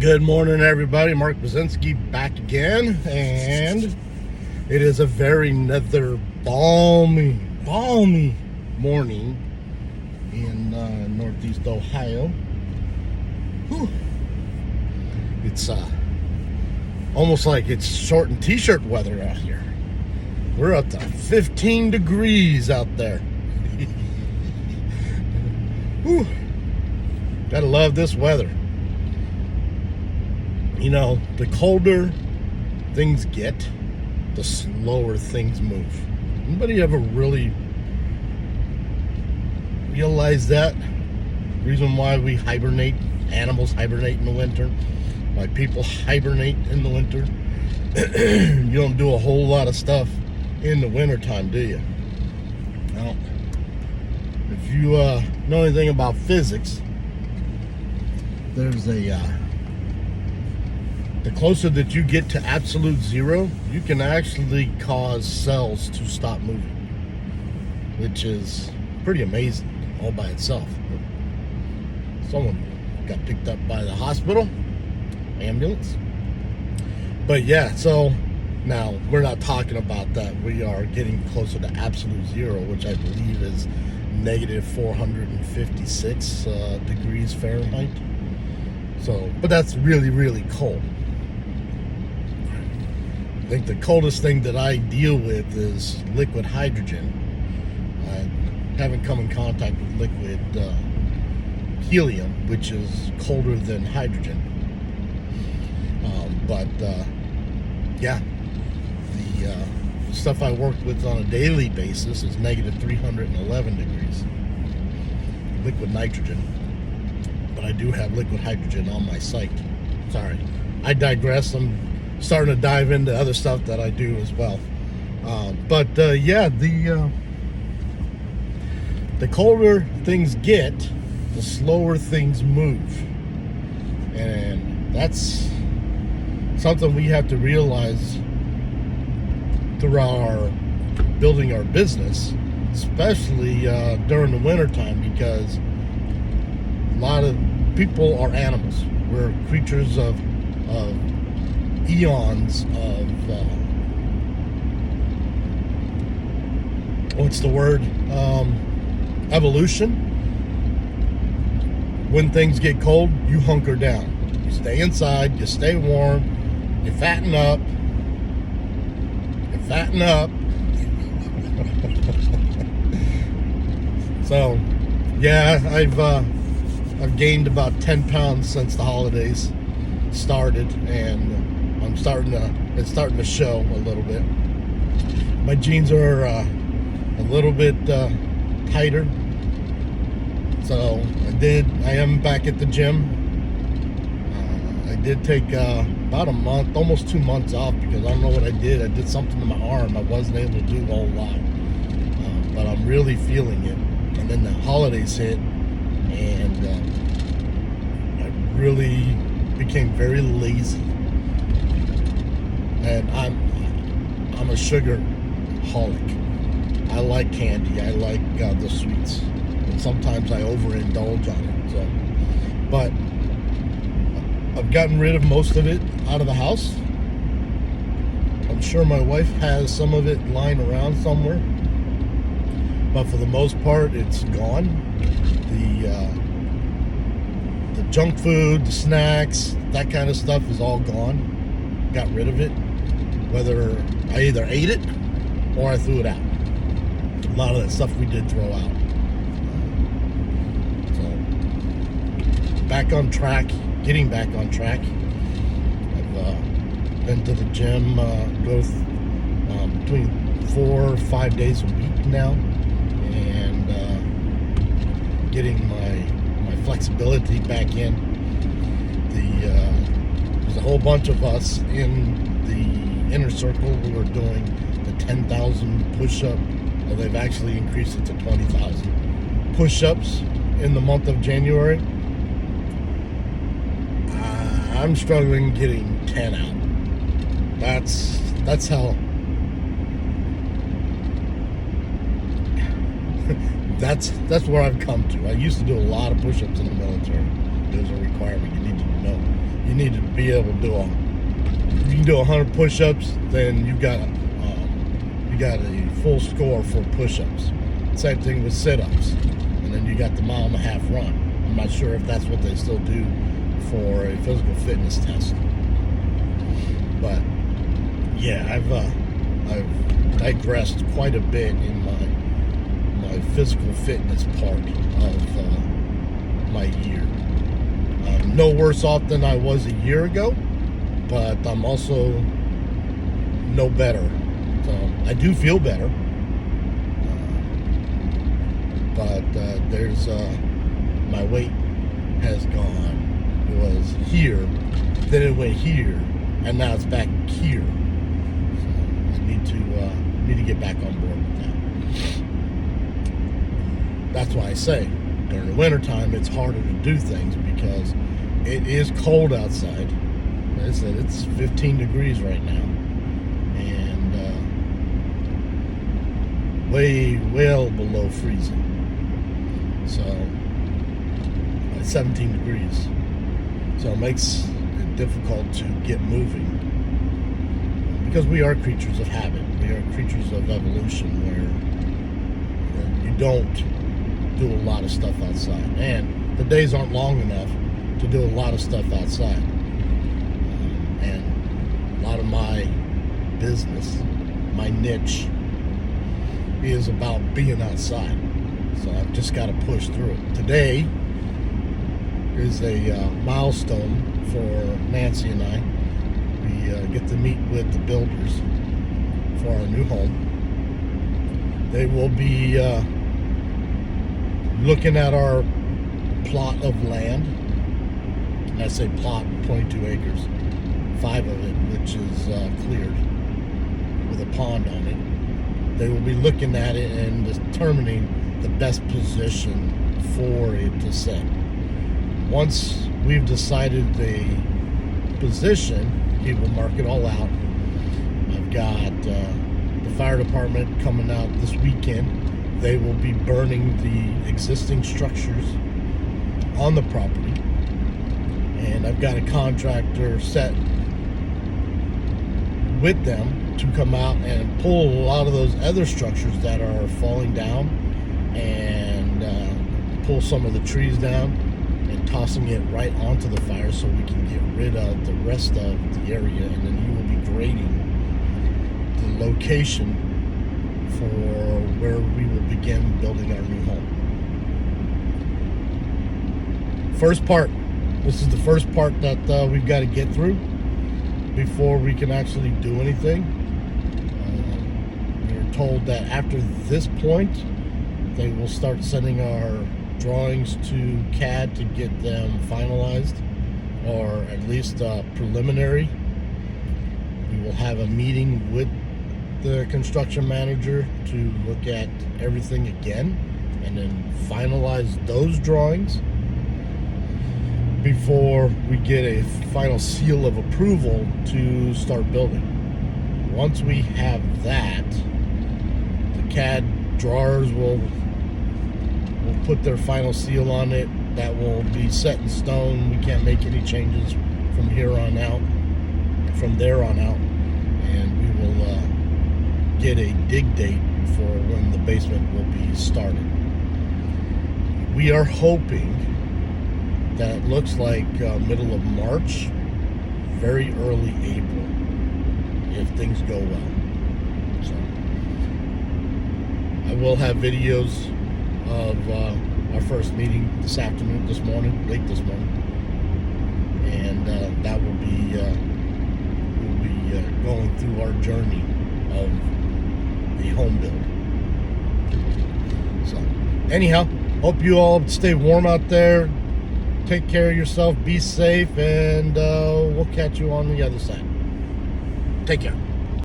Good morning, everybody. Mark Brzezinski back again, and it is a very another balmy morning in Northeast Ohio. Whew. It's almost like it's short and t-shirt weather out here. We're up to 15 degrees out there. Whew. Gotta love this weather. You know, the colder things get, the slower things move. Anybody ever really realize that? Reason why we hibernate, animals hibernate in the winter, why people hibernate in the winter. You don't do a whole lot of stuff in the wintertime, do you? Well, if you know anything about physics, there's the closer that you get to absolute zero, you can actually cause cells to stop moving, which is pretty amazing all by itself. Someone got picked up by the hospital, ambulance. But yeah, so now we're not talking about that. We are getting closer to absolute zero, which I believe is negative 456 degrees Fahrenheit. So, but that's really, really cold. I think the coldest thing that I deal with is liquid hydrogen. I haven't come in contact with liquid helium, which is colder than hydrogen. Yeah, the stuff I work with on a daily basis is negative 311 degrees. Liquid nitrogen. But I do have liquid hydrogen on my site. Sorry, I digress. I'm starting to dive into other stuff that I do as well. Yeah, the colder things get, the slower things move. And that's something we have to realize through our building our business, especially during the wintertime, because a lot of people are animals. We're creatures of eons of what's the word? Evolution. When things get cold, you hunker down. You stay inside, you stay warm, you fatten up. So, yeah, I've gained about 10 pounds since the holidays started, and it's starting to show a little bit. My jeans are a little bit tighter, so I am back at the gym. I did take about a month, almost 2 months off, because I don't know what I did. I did something to my arm. I wasn't able to do a whole lot, but I'm really feeling it. And then the holidays hit, and I really became very lazy. And I'm a sugar holic. I like candy. I like the sweets, and sometimes I overindulge on it. So, but I've gotten rid of most of it out of the house. I'm sure my wife has some of it lying around somewhere, but for the most part, it's gone. The junk food, the snacks, that kind of stuff is all gone. Got rid of it. Whether I either ate it or I threw it out. A lot of that stuff we did throw out. So, back on track, getting back on track. I've been to the gym, between 4 or 5 days a week now, and getting my flexibility back in. There's a whole bunch of us in the inner circle who are doing the 10,000 push-up. Well, they've actually increased it to 20,000 push-ups in the month of January. I'm struggling getting 10 out. That's how that's where I've come to. I used to do a lot of push-ups in the military. It was a requirement. You need to be able to do if you can do 100 push-ups, then you got a full score for push-ups. Same thing with sit-ups, and then you got the 1.5 mile run. I'm not sure if that's what they still do for a physical fitness test, but yeah, I've digressed quite a bit in my physical fitness part of my year. I'm no worse off than I was a year ago, but I'm also no better. So I do feel better, but there's my weight has gone. It was here, then it went here, and now it's back here. So I need to get back on board with that. That's why I say during the wintertime it's harder to do things because it is cold outside. Like I said, it's 15 degrees right now, and well below freezing. So 17 degrees. So it makes it difficult to get moving because we are creatures of habit. We are creatures of evolution where you don't do a lot of stuff outside, and the days aren't long enough to do a lot of stuff outside. And a lot of my business, my niche, is about being outside. So I've just got to push through it. Today is a milestone for Nancy and I. We get to meet with the builders for our new home. They will be looking at our plot of land. And I say plot, 22 acres. 5 of it, which is cleared with a pond on it. They will be looking at it and determining the best position for it to set. Once we've decided the position, he will mark it all out. I've got the fire department coming out this weekend. They will be burning the existing structures on the property. And I've got a contractor set with them to come out and pull a lot of those other structures that are falling down and pull some of the trees down and tossing it right onto the fire so we can get rid of the rest of the area, and then he will be grading the location for where we will begin building our new home. First part. This is the first part that we've got to get through before we can actually do anything. We're told that after this point, they will start sending our drawings to CAD to get them finalized, or at least preliminary. We will have a meeting with the construction manager to look at everything again and then finalize those drawings before we get a final seal of approval to start building. Once we have that, the CAD drawers will put their final seal on it. That will be set in stone. We can't make any changes from here on out, from there on out, and we will get a dig date for when the basement will be started. We are hoping that it looks like middle of March, very early April, if things go well. So I will have videos of our first meeting this morning, late this morning, and that will be we'll be going through our journey of the home build. So anyhow, hope you all stay warm out there. Take care of yourself, be safe, and we'll catch you on the other side. Take care.